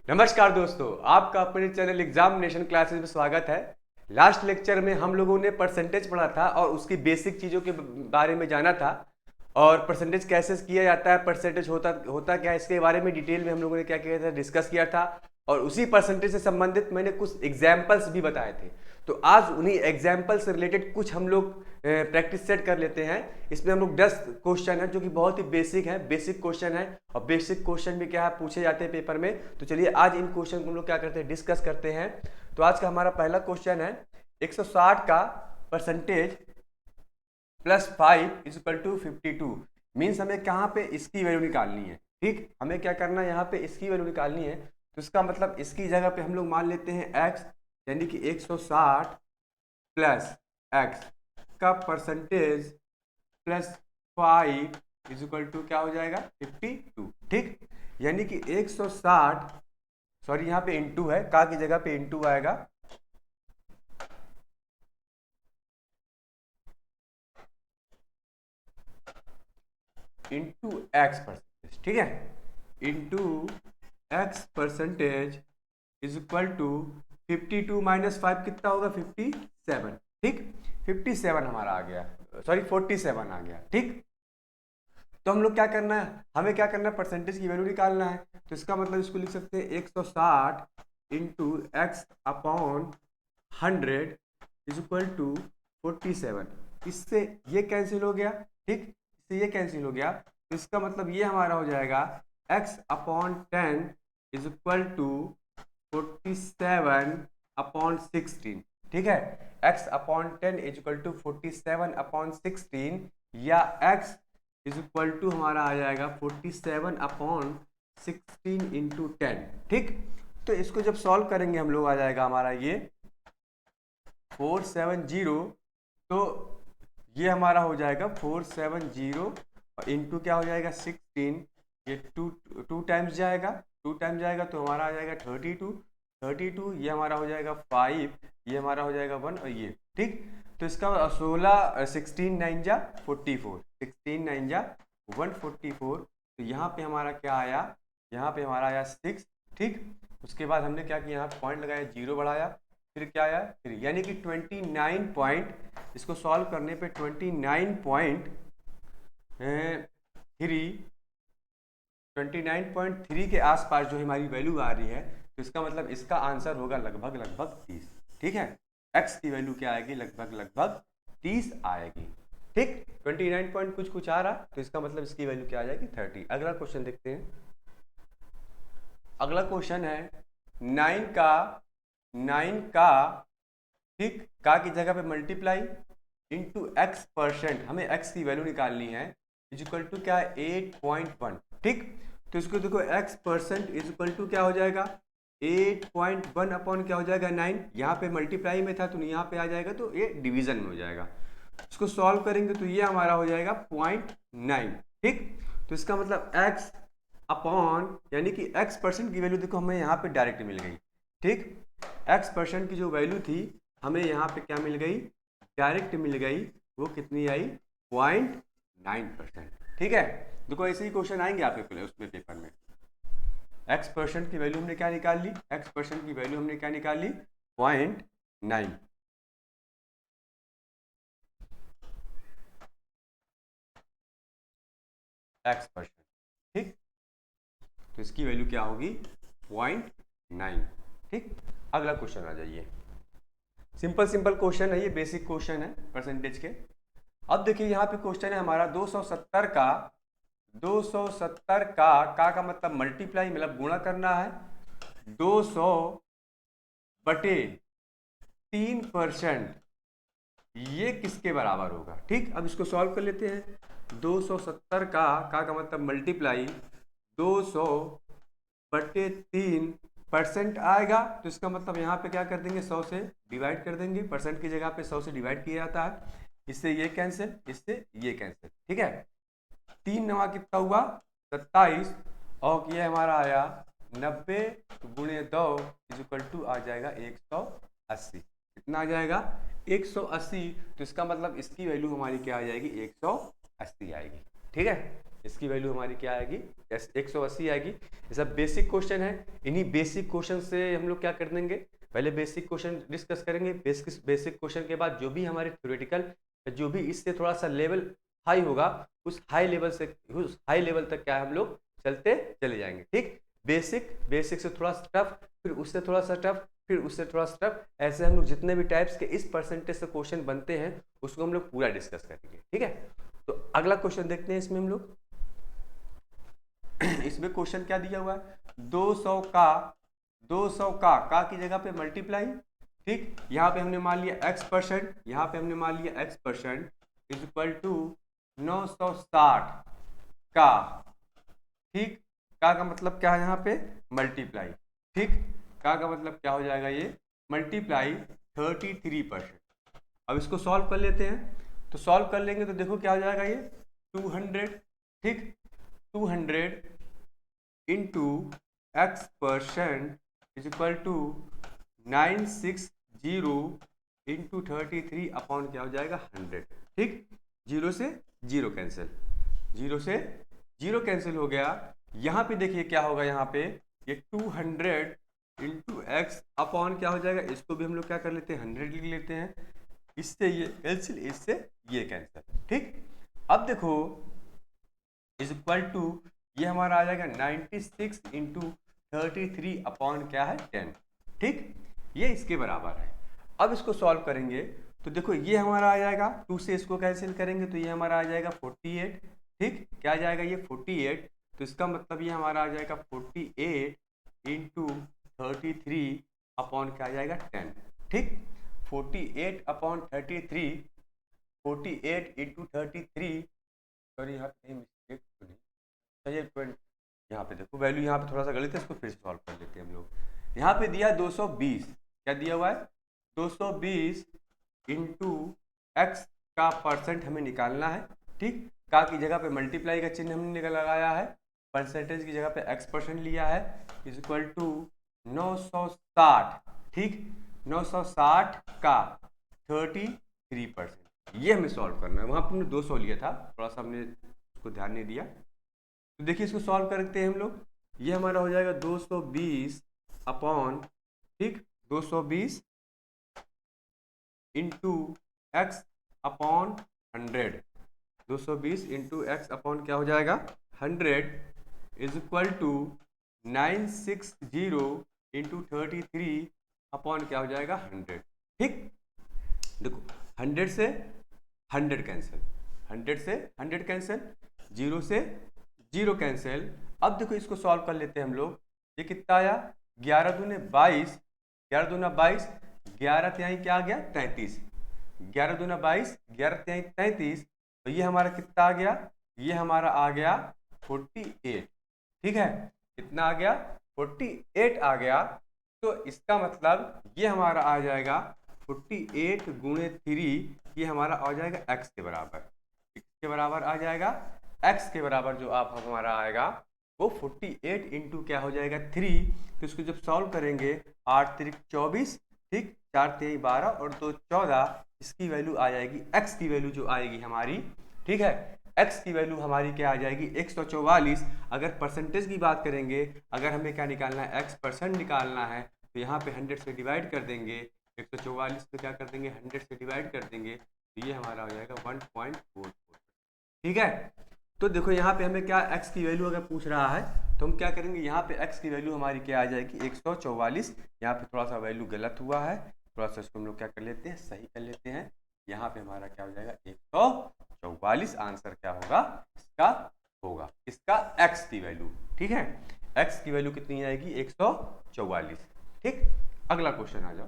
नमस्कार दोस्तों, आपका अपने चैनल एग्जामिनेशन क्लासेस में स्वागत है। लास्ट लेक्चर में हम लोगों ने परसेंटेज पढ़ा था और उसकी बेसिक चीज़ों के बारे में जाना था और परसेंटेज कैसे किया जाता है, परसेंटेज होता होता क्या है, इसके बारे में डिटेल में हम लोगों ने क्या किया था, डिस्कस किया था। और उसी परसेंटेज से संबंधित मैंने कुछ एग्जाम्पल्स भी बताए थे। तो आज उन्हीं एग्जाम्पल से रिलेटेड कुछ हम लोग प्रैक्टिस सेट कर लेते हैं। इसमें हम लोग 10 क्वेश्चन है जो कि बहुत ही बेसिक है, बेसिक क्वेश्चन है और बेसिक क्वेश्चन भी क्या है, पूछे जाते हैं पेपर में। तो चलिए आज इन क्वेश्चन को हम लोग क्या करते हैं, डिस्कस करते हैं। तो आज का हमारा पहला क्वेश्चन है 160 का percentage plus 5 is equal to 52। Means हमें कहाँ पे इसकी वैल्यू निकालनी है। ठीक, हमें क्या करना है, यहाँ पे इसकी वैल्यू निकालनी है। तो इसका मतलब इसकी जगह पे हम लोग मान लेते हैं x, यानी कि 160 प्लस x का percentage plus 5 is equal to क्या हो जाएगा, 52। ठीक, यानी कि 160, सॉरी यहाँ पे इंटू है, का की जगह पे इंटू आएगा, इंटू एक्स परसेंटेज। ठीक है, into x percentage is equal to 52 minus 5 कितना होगा, 57। ठीक, 57 हमारा आ गया, सॉरी 47 आ गया। ठीक, तो हम लोग क्या करना है, हमें क्या करना है, परसेंटेज की वैल्यू निकालना है। तो इसका मतलब इसको लिख सकते हैं 160 into x upon 100 is equal to 47। इससे ये कैंसिल हो गया। ठीक, इससे ये कैंसिल हो गया। तो इसका मतलब ये हमारा हो जाएगा x upon 10 is equal to 47 upon 16। ठीक है, x upon 10 is equal to 47 upon 16, या x इज इक्वल टू हमारा आ जाएगा 47 अपॉन 16 इंटू 10। ठीक, तो इसको जब सॉल्व करेंगे हम लोग, आ जाएगा हमारा ये 470। तो ये हमारा हो जाएगा 470 और इंटू क्या हो जाएगा 16, ये टू टाइम्स जाएगा, टू टाइम्स जाएगा तो हमारा आ जाएगा 32, ये हमारा हो जाएगा 5, ये हमारा हो जाएगा 1 और ये। ठीक, तो इसका 16 16 9 जा 44, 16 9 जा 144। तो यहाँ पे हमारा क्या आया, यहाँ पे हमारा आया 6। ठीक, उसके बाद हमने क्या किया, यहाँ पे पॉइंट लगाया, जीरो बढ़ाया, फिर क्या आया 3, यानी कि 29 पॉइंट, इसको सॉल्व करने पे 29.3 के आसपास जो हमारी वैल्यू आ रही है। तो इसका मतलब इसका आंसर होगा लगभग लगभग 30। ठीक है, x की वैल्यू क्या आएगी, लगभग लगभग 30 आएगी। ठीक, 29 पॉइंट कुछ कुछ आ रहा, तो इसका मतलब इसकी वैल्यू क्या आ जाएगी, 30। अगला क्वेश्चन देखते हैं। अगला क्वेश्चन है 9 का ठीक, का की जगह पे मल्टीप्लाई इंटू एक्स परसेंट, हमें एक्स की वैल्यू निकालनी है, इज इक्वल टू क्या है 8.1। ठीक, तो इसको देखो x percent is equal to क्या हो जाएगा 8.1 अपॉन क्या हो जाएगा 9। यहाँ पे मल्टीप्लाई में था तो यहाँ पे आ जाएगा, तो ये डिवीजन में हो जाएगा। इसको सॉल्व करेंगे तो ये हमारा हो जाएगा 0.9। ठीक, तो इसका मतलब x अपॉन, यानी कि x परसेंट की वैल्यू देखो हमें यहाँ पे डायरेक्ट मिल गई। ठीक, x परसेंट की जो वैल्यू थी हमें यहाँ पे क्या मिल गई, डायरेक्ट मिल गई, वो कितनी आई 0.9%। ठीक है, देखो ऐसे ही क्वेश्चन आएंगे आपके उसमें पेपर में। x परसेंट की वैल्यू हमने क्या निकाल ली, x परसेंट की वैल्यू हमने क्या निकाल ली 0.9। x percent. ठीक, तो इसकी वैल्यू क्या होगी 0.9। ठीक, अगला क्वेश्चन आ जाइए। सिंपल सिंपल क्वेश्चन है, ये बेसिक क्वेश्चन है परसेंटेज के। अब देखिए यहाँ पे क्वेश्चन है हमारा 270 का, 270 का मतलब मल्टीप्लाई, मतलब गुणा करना है 200 बटे 3%, ये किसके बराबर होगा। ठीक, अब इसको सॉल्व कर लेते हैं। 270 का मतलब मल्टीप्लाई 200 बटे 3% आएगा, तो इसका मतलब यहाँ पे क्या कर देंगे, 100 से डिवाइड कर देंगे, परसेंट की जगह पे 100 से डिवाइड किया जाता है। इससे ये कैंसिल, इससे ये कैंसिल। ठीक है, 3 नवा कितना हुआ 27, और ये हमारा आया 90 गुणे 2 इज इक्वल टू आ जाएगा 180। कितना आ जाएगा 180। तो इसका मतलब इसकी वैल्यू हमारी क्या आ जाएगी 180 आएगी। ठीक है, इसकी वैल्यू हमारी क्या आएगी, 180 आएगी। ये सब बेसिक क्वेश्चन है। इन्हीं बेसिक क्वेश्चन से हम लोग क्या कर देंगे, पहले बेसिक क्वेश्चन डिस्कस करेंगे। बेसिक क्वेश्चन के बाद जो भी हमारे थ्योरेटिकल, जो भी इससे थोड़ा सा लेवल हाई होगा, उस हाई लेवल तक क्या हम लोग चलते चले जाएंगे। ठीक, बेसिक से थोड़ा सा टफ, फिर उससे थोड़ा सा टफ, फिर उससे थोड़ा सा टफ, ऐसे हम लोग जितने भी टाइप्स के इस परसेंटेज से क्वेश्चन बनते हैं उसको हम लोग पूरा डिस्कस करेंगे। ठीक है, तो अगला क्वेश्चन देखते हैं। इसमें हम लोग इसमें क्वेश्चन क्या दिया हुआ है, 200 का की जगह पे मल्टीप्लाई। ठीक, यहाँ पे हमने मान लिया x%, यहाँ पे हमने मान लिया x% इज इक्वल टू 960 का। ठीक, का मतलब क्या है यहाँ पे, मल्टीप्लाई। ठीक, का मतलब क्या हो जाएगा, ये मल्टीप्लाई 33%। अब इसको सॉल्व कर लेते हैं, तो सॉल्व कर लेंगे तो देखो क्या हो जाएगा, ये 200। ठीक, 200 into x% is equal to 960 into 33 upon क्या हो जाएगा, 100। ठीक, जीरो से जीरो कैंसिल, जीरो से जीरो कैंसिल हो गया। यहाँ पे देखिए क्या होगा, यहाँ पे ये 200 इंटू एक्स अपॉन क्या हो जाएगा, इसको भी हम लोग क्या कर लेते हैं, 100 लिख लेते हैं। इससे ये कैंसिल, इससे ये कैंसिल। ठीक, अब देखो इज इक्वल टू ये हमारा आ जाएगा 96 इंटू 33 अपॉन क्या है, 10। ठीक, ये इसके बराबर है। अब इसको सॉल्व करेंगे तो देखो ये हमारा आ जाएगा, 2 से इसको कैंसिल करेंगे तो ये हमारा आ जाएगा 48। ठीक, क्या आ जाएगा ये 48, तो इसका मतलब ये हमारा आ जाएगा 48 इंटू 33 अपॉन क्या आ जाएगा, 10। ठीक, 48 अपॉन 33, 48 इंटू 33, सॉरी यहाँ पे मिस्टेक तो नहीं, यहाँ पे देखो वैल्यू यहाँ पे थोड़ा सा गलत है, इसको फिर से सॉल्व कर लेते हैं हम लोग। यहाँ पे दिया 220, क्या दिया हुआ है, 220 इंटू एक्स का परसेंट हमें निकालना है। ठीक, का की जगह पे मल्टीप्लाई का चिन्ह हमने लगाया है, परसेंटेज की जगह पे x% लिया है, इज इक्वल टू 960। ठीक, 960 का 33%, ये हमें सॉल्व करना है। वहां पर हमने 200 लिया था, थोड़ा सा हमने उसको ध्यान नहीं दिया। तो देखिए इसको सॉल्व करते हैं हम लोग, ये हमारा हो जाएगा 220 अपॉन, ठीक, 220 into x upon 100, 220 into x upon क्या हो जाएगा, 100 is equal to 960 into 33 upon क्या हो जाएगा, 100। ठीक, देखो 100 से 100 कैंसिल, 100 से 100 कैंसिल, 0 से 0 कैंसिल। अब देखो इसको सॉल्व कर लेते हैं हम लोग, ये कितना आया, 11 दूने 22, 11 दूना 22, 11 तिहाई क्या आ गया, 33, 11 दूना 22, 11 तिहाई 33, तो ये हमारा कितना आ गया, ये हमारा आ गया 48। ठीक है, कितना आ गया, 48 आ गया। तो इसका मतलब ये हमारा आ जाएगा 48 गुणे 3, ये हमारा आ जाएगा x के बराबर, किसके बराबर आ जाएगा, x के बराबर जो आप हमारा आएगा वो 48 इंटू क्या हो जाएगा, 3। तो इसको जब सॉल्व करेंगे 8 3 24, ठीक, 4 3 12 और 2 14, इसकी वैल्यू आ जाएगी, x की वैल्यू जो आएगी हमारी, ठीक है, x की वैल्यू हमारी क्या आ जाएगी, 144। अगर परसेंटेज की बात करेंगे, अगर हमें क्या निकालना है, x% निकालना है, तो यहाँ पे 100 से डिवाइड कर देंगे, 144 पे क्या कर देंगे, 100 से डिवाइड कर देंगे, तो ये हमारा हो जाएगा 1.44। ठीक है, तो देखो यहाँ पे हमें क्या x की वैल्यू अगर पूछ रहा है तो हम क्या करेंगे, यहाँ पे x की वैल्यू हमारी क्या आ जाएगी, 144। यहाँ पे थोड़ा सा वैल्यू गलत हुआ है, थोड़ा सा इसको हम लोग क्या कर लेते हैं, सही कर लेते हैं। यहाँ पे हमारा क्या हो जाएगा, 144। आंसर क्या होगा इसका, होगा इसका x की वैल्यू। ठीक है, x की वैल्यू कितनी आएगी, 144। ठीक, अगला क्वेश्चन आ जाओ।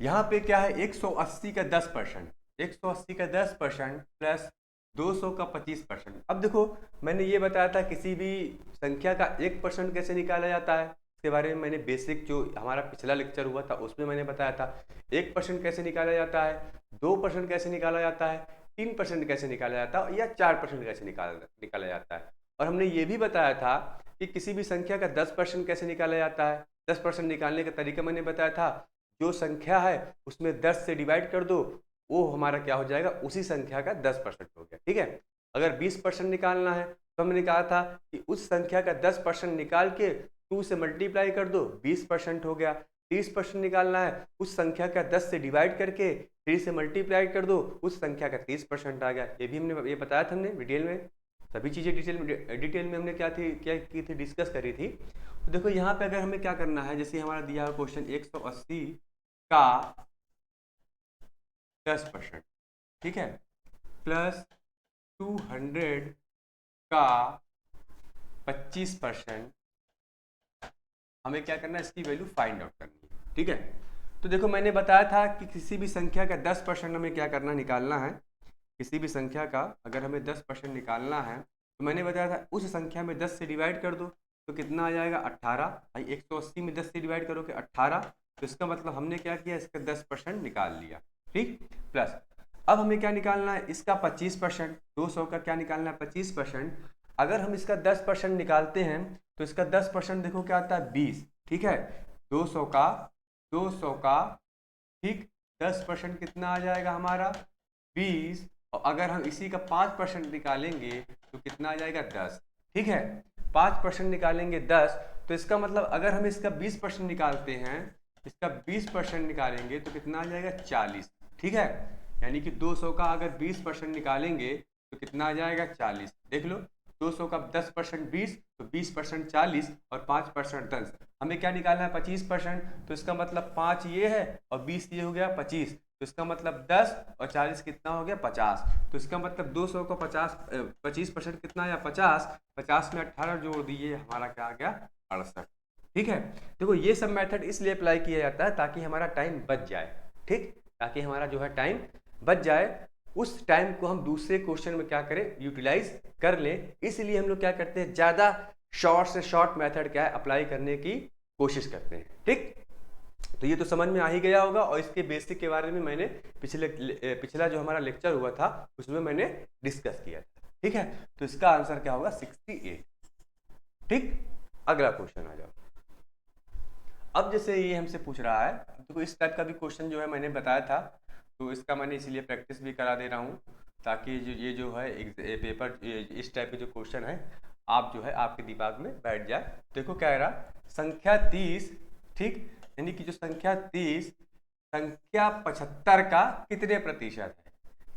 यहाँ पे क्या है, 180 का 10%, 180 का 10% प्लस 200 का 25%। अब देखो मैंने ये बताया था किसी भी संख्या का 1% कैसे निकाला जाता है, इसके बारे में मैंने बेसिक जो हमारा पिछला लेक्चर हुआ था उसमें मैंने बताया था। 1% कैसे निकाला जाता है, 2% कैसे निकाला जाता है, 3% कैसे निकाला जाता है, या 4% कैसे निकाला जाता है। और हमने ये भी बताया था कि किसी भी संख्या का 10% कैसे निकाला जाता है। 10% निकालने का तरीका मैंने बताया था, जो संख्या है उसमें 10 से डिवाइड कर दो, वो हमारा क्या हो जाएगा, उसी संख्या का 10% हो गया। ठीक है, अगर 20% निकालना है तो हमने कहा था कि उस संख्या का 10% निकाल के 2 से मल्टीप्लाई कर दो, 20% हो गया। 30% निकालना है, उस संख्या का 10 से डिवाइड करके 3 से मल्टीप्लाई कर दो, उस संख्या का 30% आ गया। ये भी हमने ये बताया था हमने डिटेल में, सभी चीज़ें डिटेल में हमने क्या की थी, डिस्कस करी थी। तो देखो यहाँ पे अगर हमें क्या करना है, जैसे हमारा दिया हुआ क्वेश्चन 180 का 10%, ठीक है, प्लस 200 का 25%, हमें क्या करना है, इसकी वैल्यू फाइंड आउट करनी है। ठीक है, तो देखो मैंने बताया था कि किसी भी संख्या का 10% हमें क्या करना, निकालना है। किसी भी संख्या का अगर हमें 10% निकालना है तो मैंने बताया था उस संख्या में 10 से डिवाइड कर दो तो कितना आ जाएगा, 18। भाई 180 में 10 से डिवाइड करोगे 18, तो इसका मतलब हमने क्या किया, इसका 10% निकाल लिया। ठीक, प्लस अब हमें क्या निकालना है, इसका 25%। 200 का क्या निकालना है, 25%। अगर हम इसका 10% निकालते हैं तो इसका 10% देखो क्या आता है, 20। ठीक है, 200 का ठीक 10% कितना आ जाएगा हमारा, 20। और अगर हम इसी का 5% निकालेंगे तो कितना आ जाएगा, 10। ठीक है, 5% निकालेंगे 10, तो इसका मतलब अगर हम इसका 20% निकालते हैं, इसका 20% निकालेंगे तो कितना आ जाएगा, 40। ठीक है, यानी कि 200 का अगर 20% निकालेंगे तो कितना आ जाएगा, 40। देख लो, 200 का 10% 20, तो 20% 40 और 5% 10। हमें क्या निकालना है, 25%। तो इसका मतलब 5 ये है और 20 ये हो गया 25, तो इसका मतलब 10 और 40 कितना हो गया, 50। तो इसका मतलब 200 को 25% कितना आया, 50। 50 में 18 जोड़ दिए, हमारा क्या आ गया, 68। ठीक है, देखो ये सब मेथड इसलिए अप्लाई किया जाता है ताकि हमारा टाइम बच जाए। ठीक, ताकि हमारा जो है टाइम बच जाए, उस टाइम को हम दूसरे क्वेश्चन में क्या करें, यूटिलाइज कर लें। इसलिए हम लोग क्या करते हैं, ज़्यादा शॉर्ट से शॉर्ट मेथड क्या है, अप्लाई करने की कोशिश करते हैं। ठीक, तो ये तो समझ में आ ही गया होगा, और इसके बेसिक के बारे में मैंने पिछला जो हमारा लेक्चर हुआ था उसमें मैंने डिस्कस किया था। ठीक है, तो इसका आंसर क्या होगा, 68। ठीक, अगला क्वेश्चन आ जाओ। अब जैसे ये हमसे पूछ रहा है, तो इस टाइप का भी क्वेश्चन जो है मैंने बताया था, तो इसका मैंने इसीलिए प्रैक्टिस भी करा दे रहा हूँ, ताकि ये जो है पेपर इस टाइप के जो क्वेश्चन है आप जो है आपके दिमाग में बैठ जाए। देखो क्या कह रहा, संख्या 30, ठीक, यानी कि जो संख्या 30 संख्या 75 का कितने प्रतिशत है।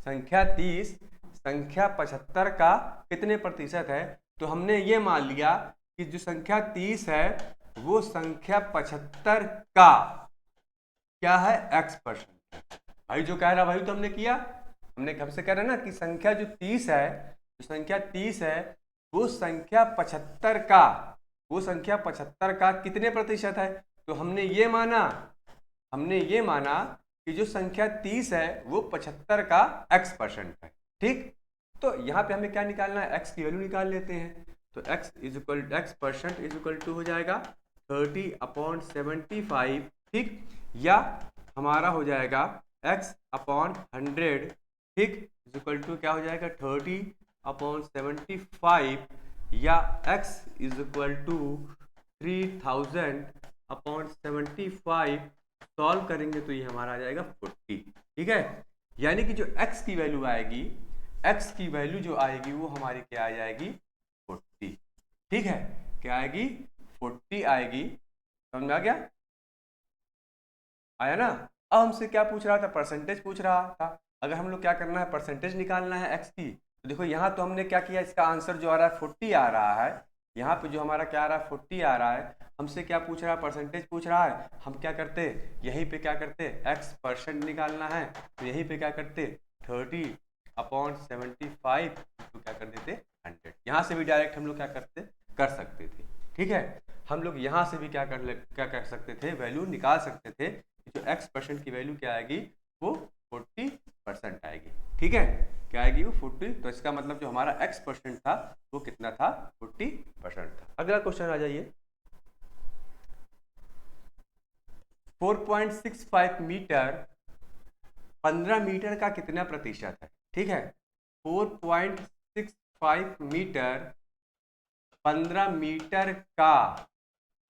संख्या 30 संख्या 75 का कितने प्रतिशत है, तो हमने ये मान लिया कि जो संख्या 30 है वो संख्या 75 का क्या है, x%। भाई जो कह रहा भाई तो हमने किया, हमने हमसे कह रहा ना कि संख्या जो 30 है, जो संख्या 30 है वो संख्या 75 का, वो संख्या 75 का कितने प्रतिशत है। तो हमने ये माना कि जो संख्या 30 है वो 75 का x% है। ठीक, तो यहाँ पे हमें क्या निकालना है, x की वैल्यू निकाल लेते हैं। तो x% इज इक्वल टू हो जाएगा 30/75। ठीक, या हमारा हो जाएगा x/100, ठीक, इज इक्वल टू क्या हो जाएगा, 30/75, या x is equal to 3000/75। Solve करेंगे तो ये हमारा आ जाएगा 40। ठीक है, यानी कि जो x की वैल्यू आएगी, x की वैल्यू जो आएगी वो हमारी क्या आ जाएगी, 40। ठीक है, क्या आएगी, 40 आएगी। समझ में आ गया, आया ना। अब हमसे क्या पूछ रहा था, परसेंटेज पूछ रहा था। अगर हम लोग क्या करना है, परसेंटेज निकालना है x की, तो देखो यहाँ तो हमने क्या किया, इसका आंसर जो आ रहा है 40 आ रहा है। यहाँ पे जो हमारा क्या आ रहा है, 40 आ रहा है। हमसे क्या पूछ रहा है, परसेंटेज पूछ रहा है। हम क्या करते, यहीं पे क्या करते, x% निकालना है तो यहीं पे क्या करते, 30/75 तो क्या कर देते, 100। यहाँ से भी डायरेक्ट हम लोग क्या कर सकते थे। ठीक है, हम लोग यहाँ से भी क्या कर सकते थे, वैल्यू निकाल सकते थे। जो x% की वैल्यू क्या आएगी, वो 40% आएगी। ठीक है, क्या आएगी, वो 40। तो इसका मतलब जो हमारा x% था वो कितना था, 40% था। अगला क्वेश्चन आ जाइए, 4.65 मीटर 15 मीटर का कितना प्रतिशत है। ठीक है, 4.65 मीटर 15 मीटर का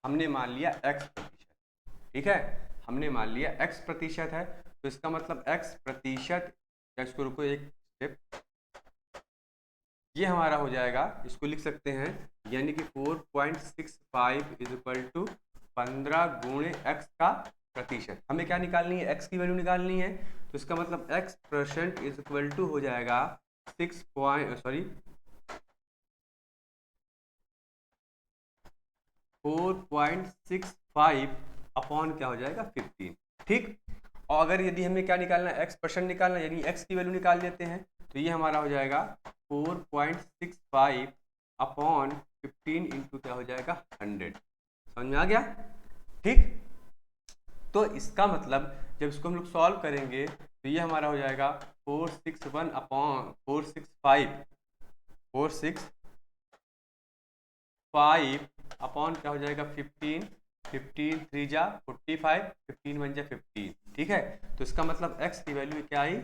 हमने मान लिया x%। ठीक है, हमने मान लिया x% है। तो इसका मतलब x प्रतिशत, या इसको रुको एक स्टेप, ये हमारा हो जाएगा, इसको लिख सकते हैं, यानी कि 4.65 इज इक्वल टू 15 गुणे x का प्रतिशत। हमें क्या निकालनी है, x की वैल्यू निकालनी है। तो इसका मतलब x% इज इक्वल टू हो जाएगा 4.65 अपॉन क्या हो जाएगा 15, ठीक। और अगर यदि हमें क्या निकालना है, x% निकालना है, यानी x की वैल्यू निकाल लेते हैं, तो ये हमारा हो जाएगा 4.65 अपॉन 15 इंटू क्या हो जाएगा 100। समझ में आ गया, ठीक। तो इसका मतलब जब इसको हम लोग सॉल्व करेंगे तो ये हमारा हो जाएगा 461 अपॉन 465 अपॉन क्या हो जाएगा 15, 15 3 जा 45, 15 1 जा 15, ठीक है। तो इसका मतलब x की वैल्यू क्या आई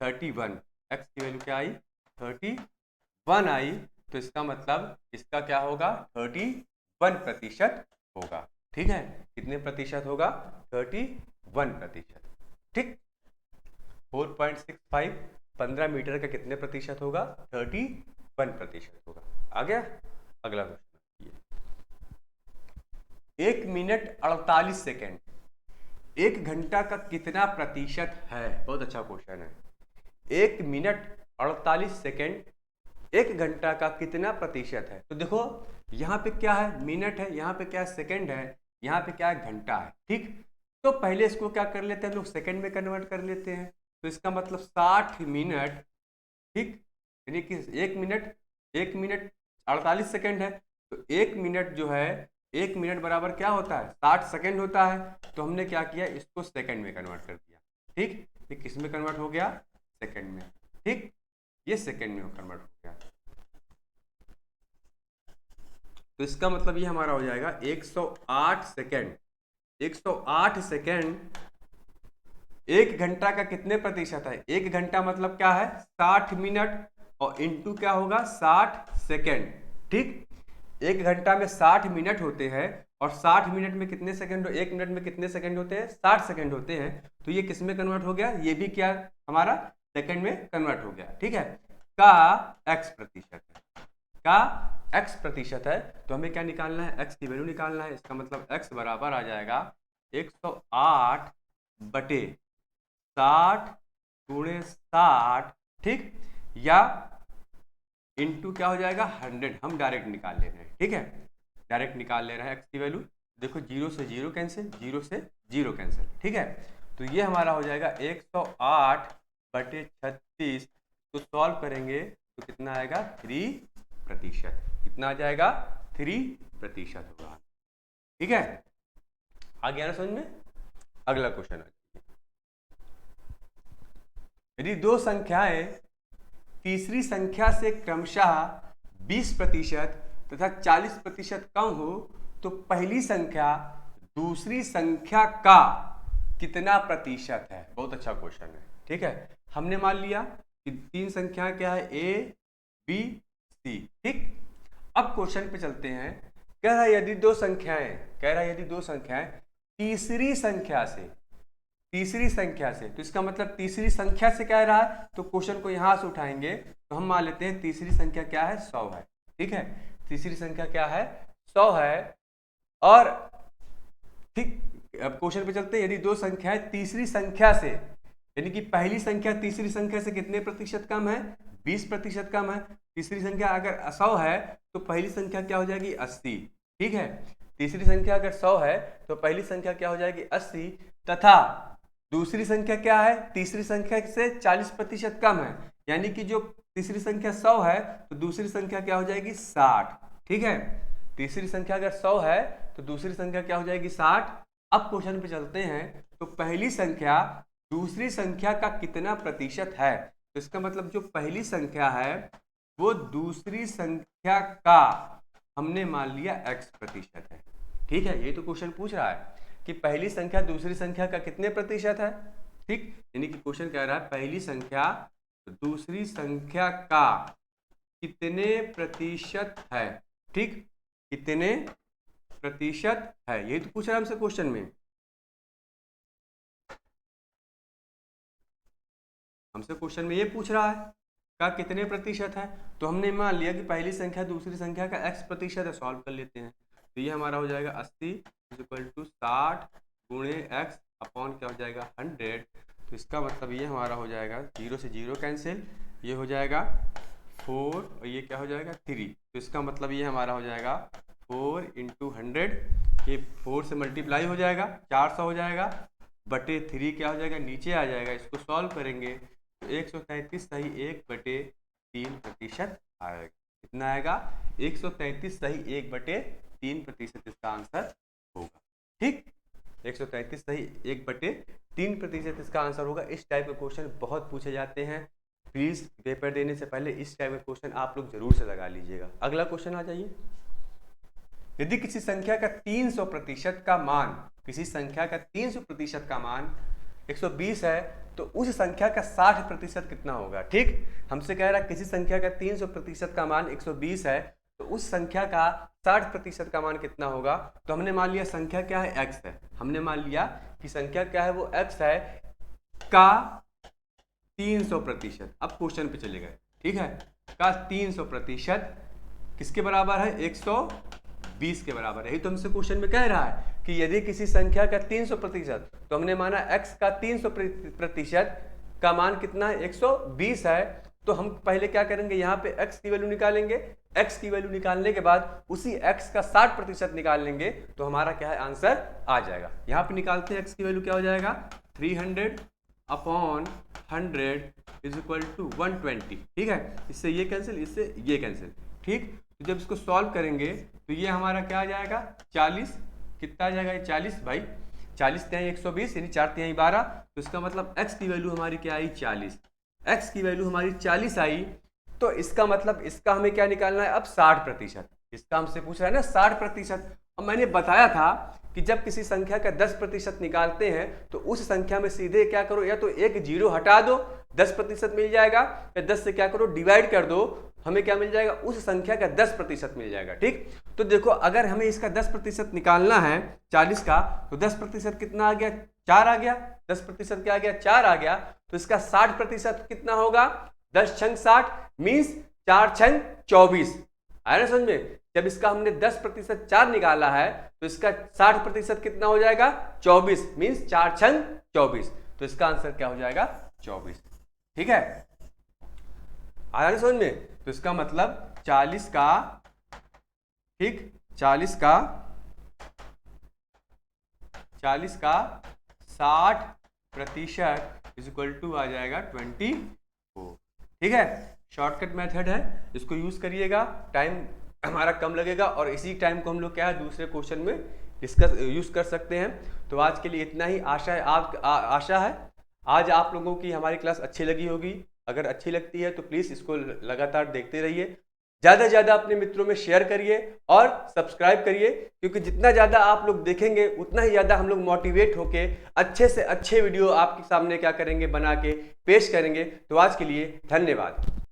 31, x की वैल्यू क्या आई 31 आई। तो इसका मतलब इसका क्या होगा 31% होगा, ठीक है। कितने प्रतिशत होगा 31%, ठीक। 4.65 15 मीटर का कितने प्रतिशत होगा 31% होगा। आ गया। अगला क्वेश्चन, 1 मिनट 48 सेकेंड 1 घंटा का कितना प्रतिशत है। बहुत अच्छा क्वेश्चन है। 1 मिनट 48 सेकेंड 1 घंटा का कितना प्रतिशत है। तो देखो यहाँ पे क्या है, मिनट है, यहाँ पे क्या है सेकेंड है, यहाँ पे क्या है घंटा है, ठीक। तो पहले इसको क्या कर लेते हैं हम लोग, सेकेंड में कन्वर्ट कर लेते हैं। तो इसका मतलब 60 मिनट, ठीक, यानी कि 1 मिनट 48 सेकेंड है। तो 1 मिनट जो है, 1 मिनट बराबर क्या होता है 60 सेकेंड होता है। तो हमने क्या किया, इसको सेकेंड में कन्वर्ट कर दिया, ठीक। ये किस में कन्वर्ट हो गया, सेकेंड में, ठीक। ये सेकेंड में कन्वर्ट हो गया। तो इसका मतलब ये हमारा हो जाएगा 108 सेकेंड। 108 सेकेंड 1 घंटा का कितने प्रतिशत है। 1 घंटा मतलब क्या है 60 मिनट और इंटू क्या होगा 60 सेकेंड, ठीक। 1 घंटा में 60 मिनट होते हैं और 60 मिनट में कितने सेकंड, 1 मिनट में कितने सेकंड होते हैं 60 सेकंड होते हैं। तो ये किस में कन्वर्ट हो गया, ये भी क्या हमारा सेकंड में कन्वर्ट हो गया, ठीक है। का x प्रतिशत है, का x प्रतिशत है। तो हमें क्या निकालना है, x की वैल्यू निकालना है। इसका मतलब x बराबर आ जाएगा 108 बटे 60 गुणे 60, ठीक, या इंटू क्या हो जाएगा 100। हम डायरेक्ट निकाल ले रहे हैं, ठीक है, डायरेक्ट निकाल ले रहे हैं x की वैल्यू। देखो 0 से 0 कैंसिल, 0 से 0 कैंसिल, ठीक है। तो ये हमारा हो जाएगा 108 बटे 36। तो सॉल्व करेंगे तो कितना आएगा 3%। कितना आ जाएगा 3% होगा, ठीक है। आ गया ना समझ में। अगला क्वेश्चन है, यदि दो संख्याएं तीसरी संख्या से क्रमशः 20% तथा 40% कम हो तो पहली संख्या दूसरी संख्या का कितना प्रतिशत है। बहुत अच्छा क्वेश्चन है, ठीक है। हमने मान लिया कि 3 संख्या क्या है A B C, ठीक। अब क्वेश्चन पे चलते हैं। कह रहा है यदि दो संख्याएं तीसरी संख्या से, तो इसका मतलब तीसरी संख्या से कह रहा है। तो क्वेश्चन को यहां से उठाएंगे तो हम मान लेते हैं तीसरी संख्या क्या है 100 है, ठीक है। तीसरी संख्या क्या है 100 है। और ठीक, अब क्वेश्चन पे चलते हैं। यदि दो संख्याएं तीसरी संख्या से, यानी कि पहली संख्या तीसरी संख्या से कितने प्रतिशत कम है 20% कम है। तीसरी संख्या अगर 100 है तो पहली संख्या क्या हो जाएगी 80, ठीक है। तीसरी संख्या अगर 100 है तो पहली संख्या क्या हो जाएगी 80, तथा दूसरी संख्या क्या है तीसरी संख्या से 40% कम है। यानी कि जो तीसरी संख्या 100 है तो दूसरी संख्या क्या हो जाएगी 60, ठीक है। तीसरी संख्या अगर 100 है तो दूसरी संख्या क्या हो जाएगी 60। अब क्वेश्चन पे चलते हैं। तो पहली संख्या दूसरी संख्या का कितना प्रतिशत है। तो इसका मतलब जो पहली संख्या है वो दूसरी संख्या का हमने मान लिया x% है, ठीक है। ये तो क्वेश्चन पूछ रहा है कि पहली संख्या दूसरी संख्या का कितने प्रतिशत है, ठीक। यानी कि क्वेश्चन कह रहा है पहली संख्या दूसरी संख्या का कितने प्रतिशत है, ठीक, कितने प्रतिशत है, यही तो पूछ रहा है हमसे क्वेश्चन में। हमसे क्वेश्चन में ये पूछ रहा है का कितने प्रतिशत है, तो हमने मान लिया कि पहली संख्या दूसरी संख्या का x प्रतिशत है, सॉल्व कर लेते हैं। तो ये हमारा हो जाएगा 80 इक्वल टू 60 गुणे x अपॉन क्या हो जाएगा 100। तो इसका मतलब ये हमारा हो जाएगा 0 से 0 कैंसिल, ये हो जाएगा 4 और ये क्या हो जाएगा 3। तो इसका मतलब ये हमारा हो जाएगा 4 इंटू 100, ये 4 से मल्टीप्लाई हो जाएगा 400 हो जाएगा बटे 3 क्या हो जाएगा नीचे आ जाएगा। इसको सॉल्व करेंगे तो 133 सही 1/3% आएगा। कितना आएगा 133 सही 1/3% इसका आंसर होगा। ठीक, 133 सही 1/3% इसका आंसर होगा। इस टाइप के क्वेश्चन बहुत पूछे जाते हैं, प्लीज पेपर देने से पहले इस टाइप के क्वेश्चन आप लोग जरूर से लगा लीजिएगा। अगला क्वेश्चन आ जाइए। यदि किसी संख्या का 300% का मान, किसी संख्या का 300% का मान 120 है तो उस संख्या का 60% कितना होगा। ठीक, हमसे कह रहा है किसी संख्या का 300% का मान 120 है तो उस संख्या का 60% का मान कितना होगा। तो हमने मान लिया संख्या क्या है x है, हमने मान लिया कि संख्या क्या है वो x है का 300%। अब क्वेश्चन पे चले गए, ठीक है, का 300% किसके बराबर है 120 के बराबर है। यही तो हमसे क्वेश्चन में कह रहा है कि यदि किसी संख्या का 300%, तो हमने माना x का 300% का मान कितना है 120 है। तो हम पहले क्या करेंगे, यहाँ पे x की वैल्यू निकालेंगे, x की वैल्यू निकालने के बाद उसी x का 60% निकाल लेंगे तो हमारा क्या है आंसर आ जाएगा। यहाँ पे निकालते हैं x की वैल्यू क्या हो जाएगा 300 अपॉन 100 इज इक्वल टू 120। ठीक है, इससे ये कैंसिल, इससे ये कैंसिल। ठीक, तो जब इसको सॉल्व करेंगे तो ये हमारा क्या आ जाएगा 40, कितना आ जाएगा ये 40 भाई, 40 तिहाई 120 यानी 4 तिहाई 12। तो इसका मतलब x की वैल्यू हमारी क्या आई 40, x की वैल्यू हमारी 40 आई। तो इसका मतलब इसका हमें क्या निकालना है अब 60%। इसका हमसे पूछ रहा है ना 60%। अब मैंने बताया था कि जब किसी संख्या का 10% निकालते हैं तो उस संख्या में सीधे क्या करो, या तो एक जीरो हटा दो 10% मिल जाएगा, या 10 से क्या करो डिवाइड कर दो, हमें क्या मिल जाएगा उस संख्या का 10% मिल जाएगा। ठीक, तो देखो अगर हमें इसका 10% निकालना है 40 का, तो 10% कितना आ गया 4 आ गया, 10% क्या आ गया 4 आ गया। तो इसका 60% कितना होगा 10 छंग 60 मीन्स 4 छंग 24। आया ना समझ में। जब इसका हमने 10% 4 निकाला है तो इसका 60% कितना हो जाएगा 24 मीन्स 4 छंग 24। तो इसका आंसर क्या हो जाएगा 24। ठीक है, आया ना समझ में। तो इसका मतलब 40 का, ठीक 40 का 60% इज इक्वल टू आ जाएगा 24। ठीक है, शॉर्टकट मेथड है, इसको यूज करिएगा, टाइम हमारा कम लगेगा और इसी टाइम को हम लोग क्या है दूसरे क्वेश्चन में डिस्कस यूज कर सकते हैं। तो आज के लिए इतना ही। आशा है आज आप लोगों की हमारी क्लास अच्छी लगी होगी। अगर अच्छी लगती है तो प्लीज़ इसको लगातार देखते रहिए, ज़्यादा से ज़्यादा अपने मित्रों में शेयर करिए और सब्सक्राइब करिए, क्योंकि जितना ज़्यादा आप लोग देखेंगे उतना ही ज़्यादा हम लोग मोटिवेट होके अच्छे से अच्छे वीडियो आपके सामने क्या करेंगे बना के पेश करेंगे। तो आज के लिए धन्यवाद।